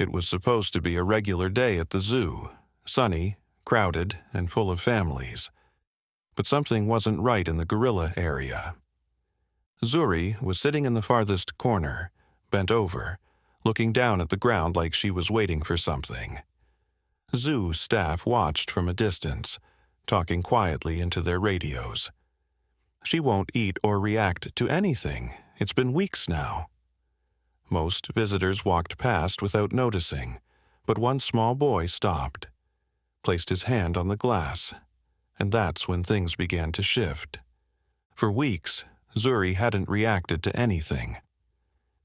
It was supposed to be a regular day at the zoo, sunny, crowded, and full of families. But something wasn't right in the gorilla area. Zuri was sitting in the farthest corner, bent over, looking down at the ground like she was waiting for something. Zoo staff watched from a distance, talking quietly into their radios. "She won't eat or react to anything. It's been weeks now." Most visitors walked past without noticing, but one small boy stopped, placed his hand on the glass, and that's when things began to shift. For weeks, Zuri hadn't reacted to anything.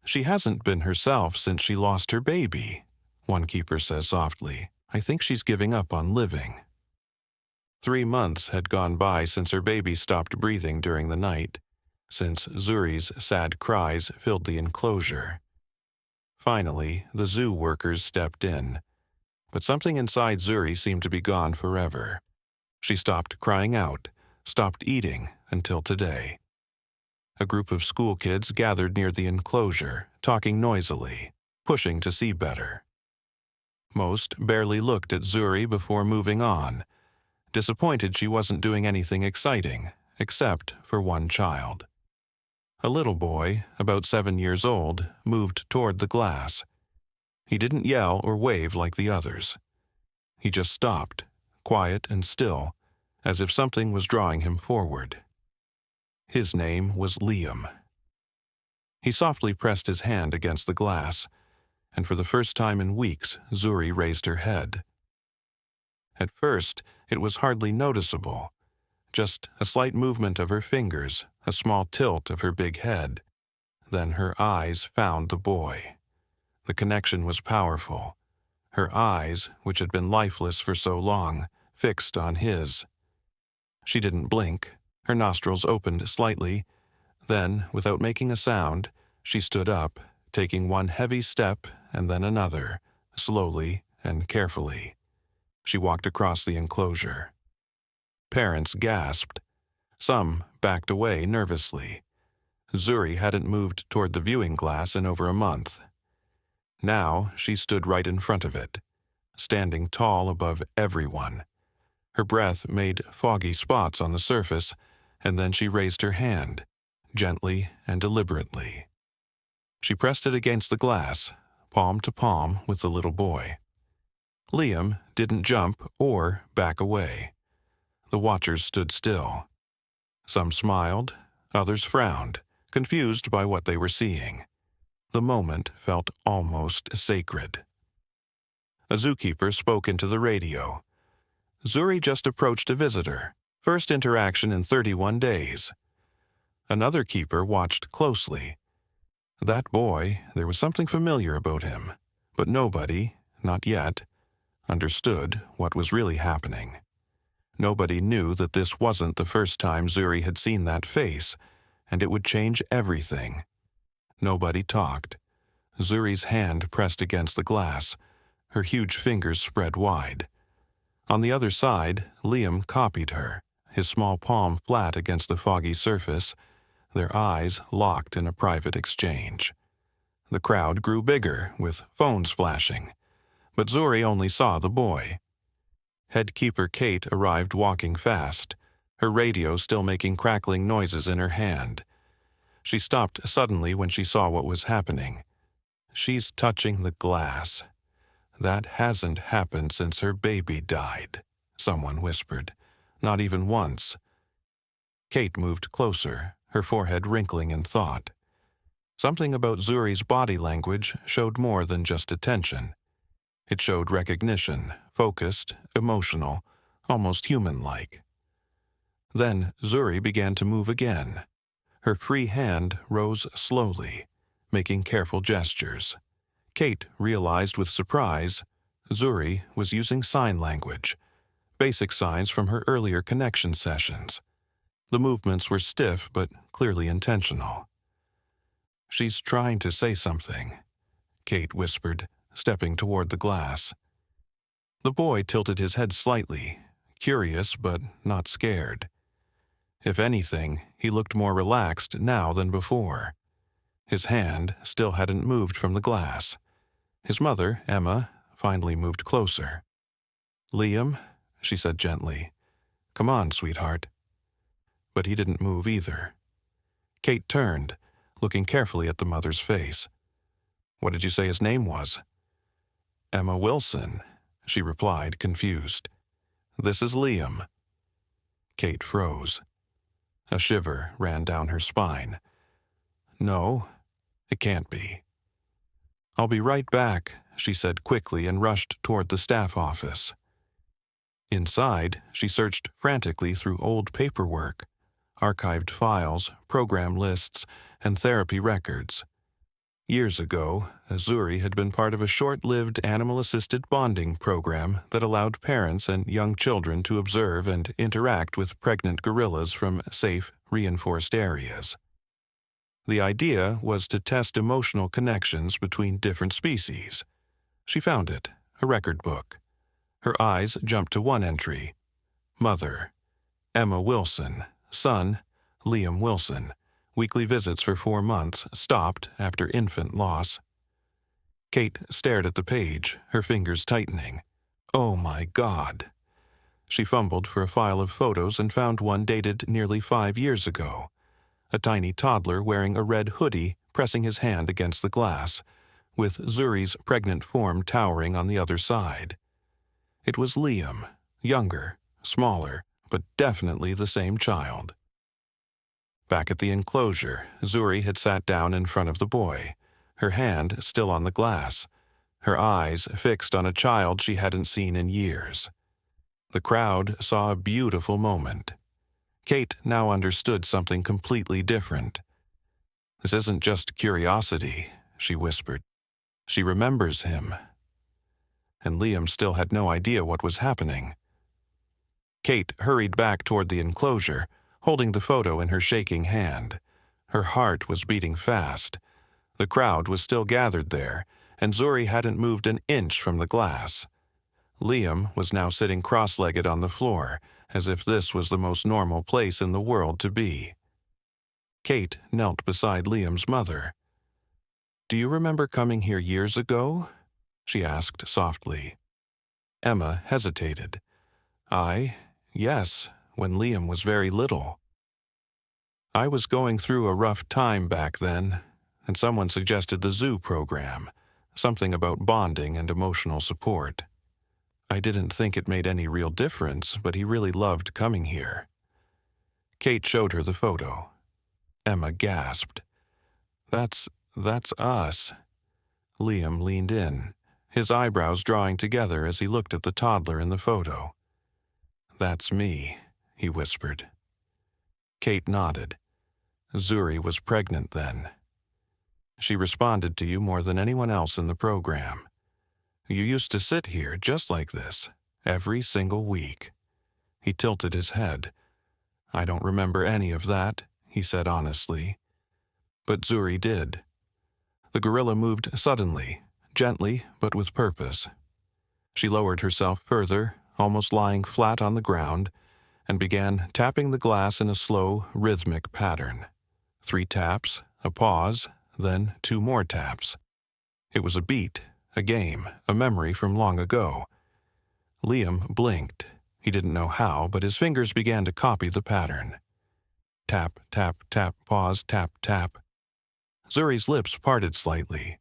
"She hasn't been herself since she lost her baby," one keeper says softly. "I think she's giving up on living." 3 months had gone by since her baby stopped breathing during the night, since Zuri's sad cries filled the enclosure. Finally, the zoo workers stepped in, but something inside Zuri seemed to be gone forever. She stopped crying out, stopped eating until today. A group of school kids gathered near the enclosure, talking noisily, pushing to see better. Most barely looked at Zuri before moving on, disappointed she wasn't doing anything exciting, except for one child. A little boy, about 7 years old, moved toward the glass. He didn't yell or wave like the others. He just stopped, quiet and still, as if something was drawing him forward. His name was Liam. He softly pressed his hand against the glass, and for the first time in weeks, Zuri raised her head. At first, it was hardly noticeable, just a slight movement of her fingers, a small tilt of her big head. Then her eyes found the boy. The connection was powerful. Her eyes, which had been lifeless for so long, fixed on his. She didn't blink. Her nostrils opened slightly. Then, without making a sound, she stood up, taking one heavy step and then another, slowly and carefully. She walked across the enclosure. Parents gasped. Some backed away nervously. Zuri hadn't moved toward the viewing glass in over a month. Now she stood right in front of it, standing tall above everyone. Her breath made foggy spots on the surface, and then she raised her hand, gently and deliberately. She pressed it against the glass, palm to palm with the little boy. Liam didn't jump or back away. The watchers stood still. Some smiled, others frowned, confused by what they were seeing. The moment felt almost sacred. A zookeeper spoke into the radio. "Zuri just approached a visitor. First interaction in 31 days. Another keeper watched closely. That boy, there was something familiar about him, but nobody, not yet, understood what was really happening. Nobody knew that this wasn't the first time Zuri had seen that face, and it would change everything. Nobody talked. Zuri's hand pressed against the glass, her huge fingers spread wide. On the other side, Liam copied her, his small palm flat against the foggy surface, their eyes locked in a private exchange. The crowd grew bigger, with phones flashing, but Zuri only saw the boy. Head keeper Kate arrived walking fast, her radio still making crackling noises in her hand. She stopped suddenly when she saw what was happening. "She's touching the glass. That hasn't happened since her baby died," someone whispered. "Not even once." Kate moved closer, her forehead wrinkling in thought. Something about Zuri's body language showed more than just attention. It showed recognition, focused, emotional, almost human-like. Then Zuri began to move again. Her free hand rose slowly, making careful gestures. Kate realized with surprise Zuri was using sign language, basic signs from her earlier connection sessions. The movements were stiff but clearly intentional. "She's trying to say something," Kate whispered, stepping toward the glass. The boy tilted his head slightly, curious but not scared. If anything, he looked more relaxed now than before. His hand still hadn't moved from the glass. His mother, Emma, finally moved closer. "Liam," she said gently, "come on, sweetheart." But he didn't move either. Kate turned, looking carefully at the mother's face. "What did you say his name was?" "Emma Wilson," she replied, confused. "This is Liam." Kate froze. A shiver ran down her spine. "No, it can't be." "I'll be right back," she said quickly and rushed toward the staff office. Inside, she searched frantically through old paperwork, archived files, program lists, and therapy records. Years ago, Zuri had been part of a short-lived animal-assisted bonding program that allowed parents and young children to observe and interact with pregnant gorillas from safe, reinforced areas. The idea was to test emotional connections between different species. She found it, a record book. Her eyes jumped to one entry. Mother, Emma Wilson. Son, Liam Wilson. Weekly visits for 4 months, stopped after infant loss. Kate stared at the page, her fingers tightening. Oh my God! She fumbled for a file of photos and found one dated nearly 5 years ago. A tiny toddler wearing a red hoodie pressing his hand against the glass, with Zuri's pregnant form towering on the other side. It was Liam, younger, smaller, but definitely the same child. Back at the enclosure, Zuri had sat down in front of the boy, her hand still on the glass, her eyes fixed on a child she hadn't seen in years. The crowd saw a beautiful moment. Kate now understood something completely different. "This isn't just curiosity," she whispered. "She remembers him." And Liam still had no idea what was happening. Kate hurried back toward the enclosure, holding the photo in her shaking hand. Her heart was beating fast. The crowd was still gathered there, and Zuri hadn't moved an inch from the glass. Liam was now sitting cross-legged on the floor, as if this was the most normal place in the world to be. Kate knelt beside Liam's mother. "Do you remember coming here years ago?" she asked softly. Emma hesitated. Yes, when Liam was very little. I was going through a rough time back then, and someone suggested the zoo program, something about bonding and emotional support. I didn't think it made any real difference, but he really loved coming here." Kate showed her the photo. Emma gasped. That's us." Liam leaned in, his eyebrows drawing together as he looked at the toddler in the photo. "That's me," he whispered. Kate nodded. "Zuri was pregnant then. She responded to you more than anyone else in the program. You used to sit here just like this, every single week." He tilted his head. "I don't remember any of that," he said honestly. But Zuri did. The gorilla moved suddenly, gently but with purpose. She lowered herself further, almost lying flat on the ground, and began tapping the glass in a slow, rhythmic pattern. 3 taps, a pause, then 2 more taps. It was a beat, a game, a memory from long ago. Liam blinked. He didn't know how, but his fingers began to copy the pattern. Tap, tap, tap, pause, tap, tap. Zuri's lips parted slightly.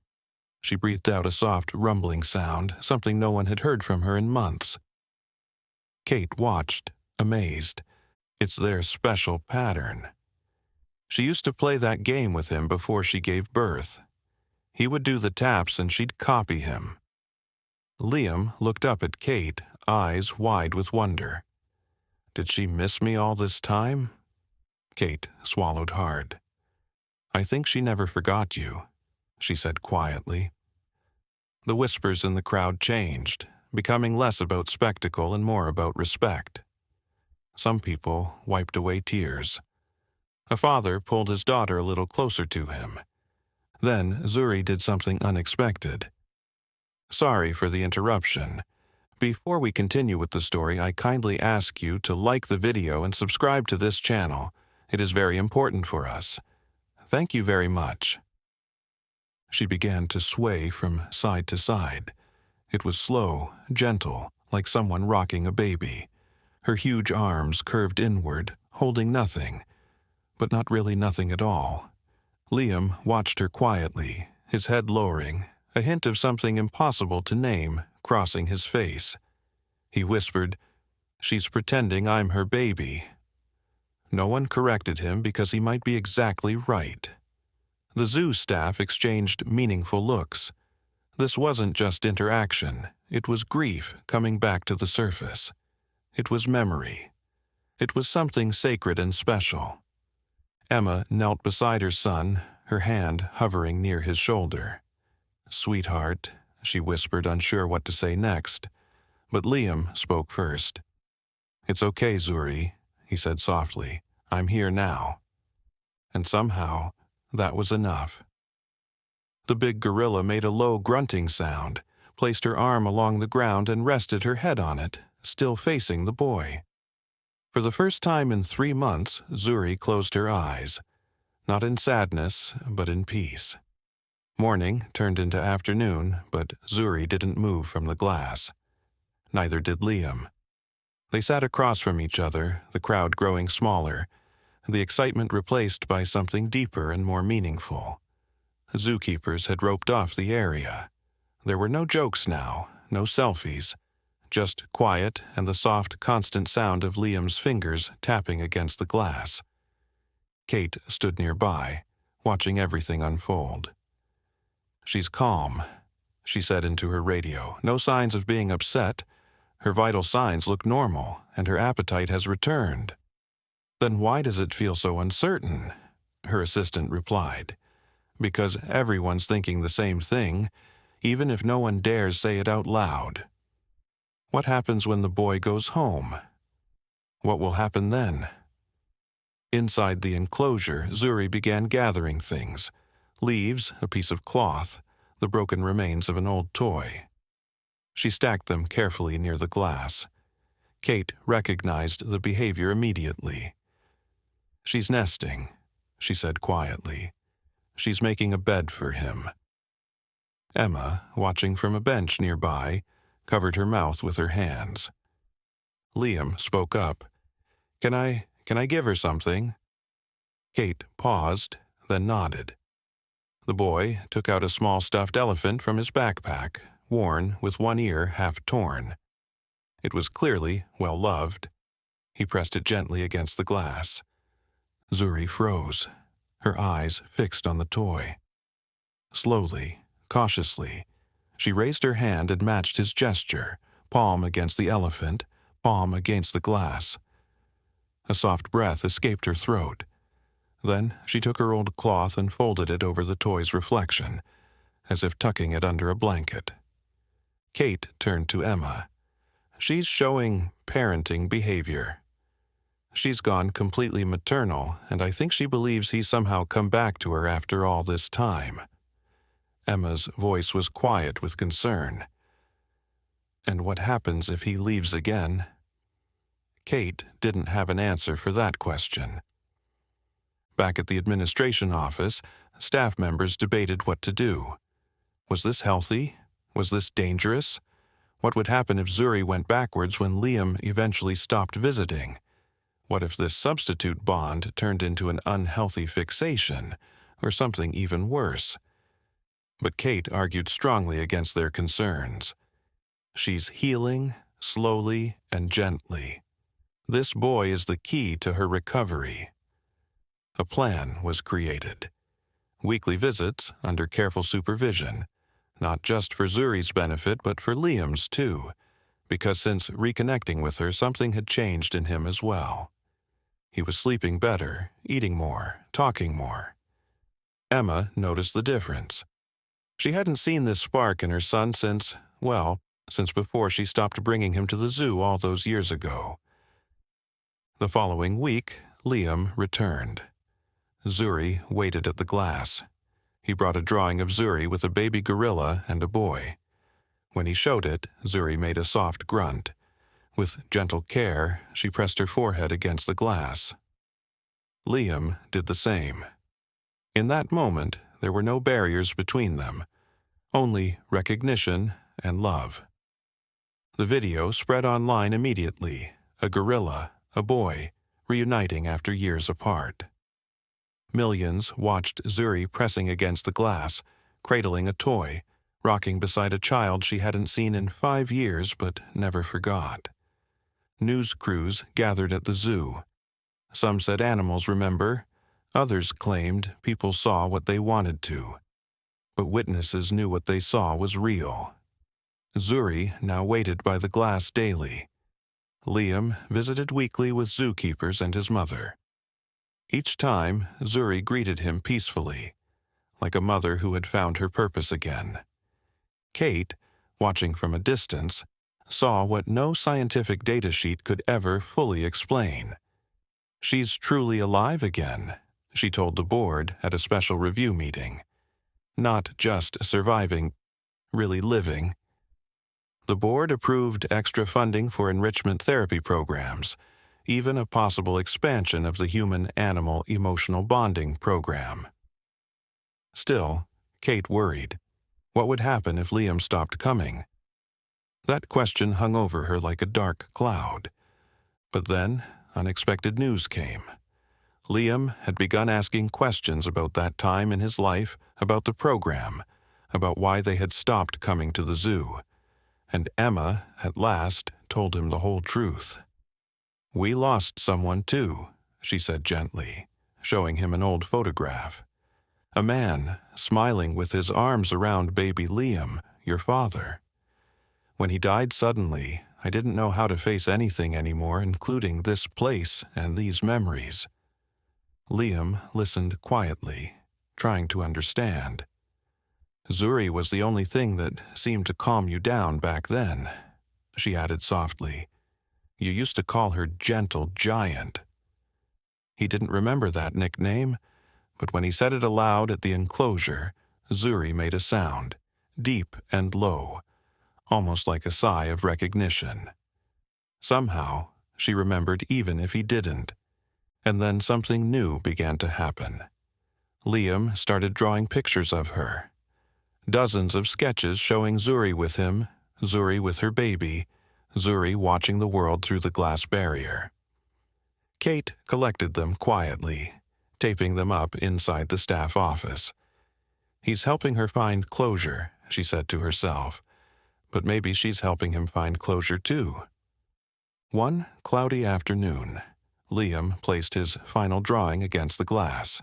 She breathed out a soft, rumbling sound, something no one had heard from her in months. Kate watched, amazed. It's their special pattern. She used to play that game with him before she gave birth. He would do the taps and she'd copy him. Liam looked up at Kate, eyes wide with wonder. "Did she miss me all this time?" Kate swallowed hard. "I think she never forgot you," she said quietly. The whispers in the crowd changed, becoming less about spectacle and more about respect. Some people wiped away tears. A father pulled his daughter a little closer to him. Then Zuri did something unexpected. "Sorry for the interruption. Before we continue with the story, I kindly ask you to like the video and subscribe to this channel. It is very important for us. Thank you very much." She began to sway from side to side. It was slow, gentle, like someone rocking a baby. Her huge arms curved inward, holding nothing, but not really nothing at all. Liam watched her quietly, his head lowering, a hint of something impossible to name crossing his face. He whispered, "She's pretending I'm her baby." No one corrected him because he might be exactly right. The zoo staff exchanged meaningful looks. This wasn't just interaction. It was grief coming back to the surface. It was memory. It was something sacred and special. Emma knelt beside her son, her hand hovering near his shoulder. "Sweetheart," she whispered, unsure what to say next. But Liam spoke first. "It's okay, Zuri," he said softly. "I'm here now." And somehow, that was enough. The big gorilla made a low grunting sound, placed her arm along the ground and rested her head on it, still facing the boy. For the first time in 3 months, Zuri closed her eyes, not in sadness, but in peace. Morning turned into afternoon, but Zuri didn't move from the glass. Neither did Liam. They sat across from each other, the crowd growing smaller, the excitement replaced by something deeper and more meaningful. Zookeepers had roped off the area. There were no jokes now, no selfies, just quiet and the soft, constant sound of Liam's fingers tapping against the glass. Kate stood nearby, watching everything unfold. "She's calm," she said into her radio. "No signs of being upset. Her vital signs look normal, and her appetite has returned." "Then why does it feel so uncertain?" her assistant replied. "Because everyone's thinking the same thing, even if no one dares say it out loud. What happens when the boy goes home? What will happen then?" Inside the enclosure, Zuri began gathering things: leaves, a piece of cloth, the broken remains of an old toy. She stacked them carefully near the glass. Kate recognized the behavior immediately. "She's nesting," she said quietly. "She's making a bed for him." Emma, watching from a bench nearby, covered her mouth with her hands. Liam spoke up. Can I give her something?" Kate paused, then nodded. The boy took out a small stuffed elephant from his backpack, worn with one ear half torn. It was clearly well loved. He pressed it gently against the glass. Zuri froze, her eyes fixed on the toy. Slowly, cautiously, she raised her hand and matched his gesture, palm against the elephant, palm against the glass. A soft breath escaped her throat. Then she took her old cloth and folded it over the toy's reflection, as if tucking it under a blanket. Kate turned to Emma. "She's showing parenting behavior. She's gone completely maternal, and I think she believes he's somehow come back to her after all this time." Emma's voice was quiet with concern. "And what happens if he leaves again?" Kate didn't have an answer for that question. Back at the administration office, staff members debated what to do. Was this healthy? Was this dangerous? What would happen if Zuri went backwards when Liam eventually stopped visiting? What if this substitute bond turned into an unhealthy fixation, or something even worse? But Kate argued strongly against their concerns. She's healing, slowly and gently. This boy is the key to her recovery. A plan was created. Weekly visits under careful supervision, not just for Zuri's benefit but for Liam's too, because since reconnecting with her, something had changed in him as well. He was sleeping better, eating more, talking more. Emma noticed the difference. She hadn't seen this spark in her son since before she stopped bringing him to the zoo all those years ago. The following week, Liam returned. Zuri waited at the glass. He brought a drawing of Zuri with a baby gorilla and a boy. When he showed it, Zuri made a soft grunt. With gentle care, she pressed her forehead against the glass. Liam did the same. In that moment, there were no barriers between them, only recognition and love. The video spread online immediately, a gorilla, a boy, reuniting after years apart. Millions watched Zuri pressing against the glass, cradling a toy, rocking beside a child she hadn't seen in 5 years but never forgot. News crews gathered at the zoo. Some said animals remember, others claimed people saw what they wanted to. But witnesses knew what they saw was real. Zuri now waited by the glass daily. Liam visited weekly with Zookeepers and his mother. Each time, Zuri greeted him peacefully, like a mother who had found her purpose again. Kate, watching from a distance, saw what no scientific data sheet could ever fully explain. "She's truly alive again," she told the board at a special review meeting. "Not just surviving, really living." The board approved extra funding for enrichment therapy programs, even a possible expansion of the human-animal emotional bonding program. Still, Kate worried. What would happen if Liam stopped coming? That question hung over her like a dark cloud. But then, unexpected news came. Liam had begun asking questions about that time in his life, about the program, about why they had stopped coming to the zoo. And Emma, at last, told him the whole truth. "We lost someone too," she said gently, showing him an old photograph. "A man, smiling with his arms around baby Liam, your father. When he died suddenly, I didn't know how to face anything anymore, including this place and these memories." Liam listened quietly, trying to understand. "Zuri was the only thing that seemed to calm you down back then," she added softly. "You used to call her Gentle Giant." He didn't remember that nickname, but when he said it aloud at the enclosure, Zuri made a sound, deep and low, almost like a sigh of recognition. Somehow, she remembered even if he didn't. And then something new began to happen. Liam started drawing pictures of her. Dozens of sketches showing Zuri with him, Zuri with her baby, Zuri watching the world through the glass barrier. Kate collected them quietly, taping them up inside the staff office. "He's helping her find closure," she said to herself. "But maybe she's helping him find closure too." One cloudy afternoon, Liam placed his final drawing against the glass.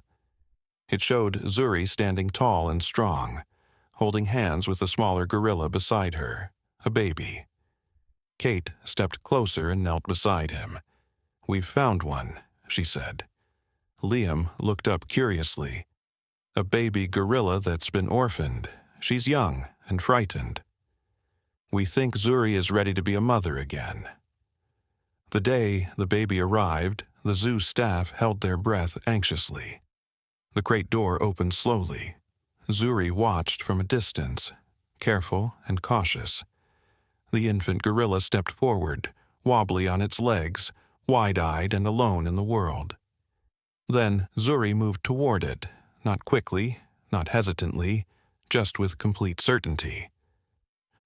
It showed Zuri standing tall and strong, holding hands with a smaller gorilla beside her, a baby. Kate stepped closer and knelt beside him. "We've found one," she said. Liam looked up curiously. "A baby gorilla that's been orphaned. She's young and frightened. We think Zuri is ready to be a mother again." The day the baby arrived, the zoo staff held their breath anxiously. The crate door opened slowly. Zuri watched from a distance, careful and cautious. The infant gorilla stepped forward, wobbly on its legs, wide-eyed and alone in the world. Then Zuri moved toward it, not quickly, not hesitantly, just with complete certainty.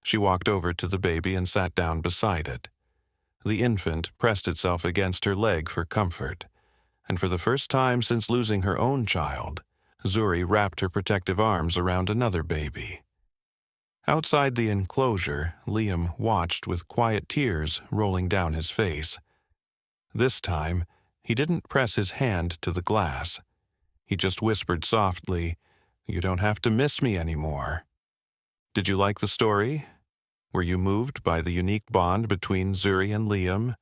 She walked over to the baby and sat down beside it. The infant pressed itself against her leg for comfort, and for the first time since losing her own child, Zuri wrapped her protective arms around another baby. Outside the enclosure, Liam watched with quiet tears rolling down his face. This time, he didn't press his hand to the glass. He just whispered softly, "You don't have to miss me anymore." Did you like the story? Were you moved by the unique bond between Zuri and Liam?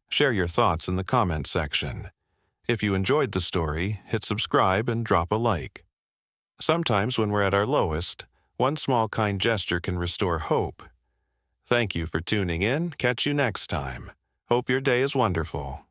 Share your thoughts in the comment section. If you enjoyed the story, hit subscribe and drop a like. Sometimes when we're at our lowest, one small kind gesture can restore hope. Thank you for tuning in. Catch you next time. Hope your day is wonderful.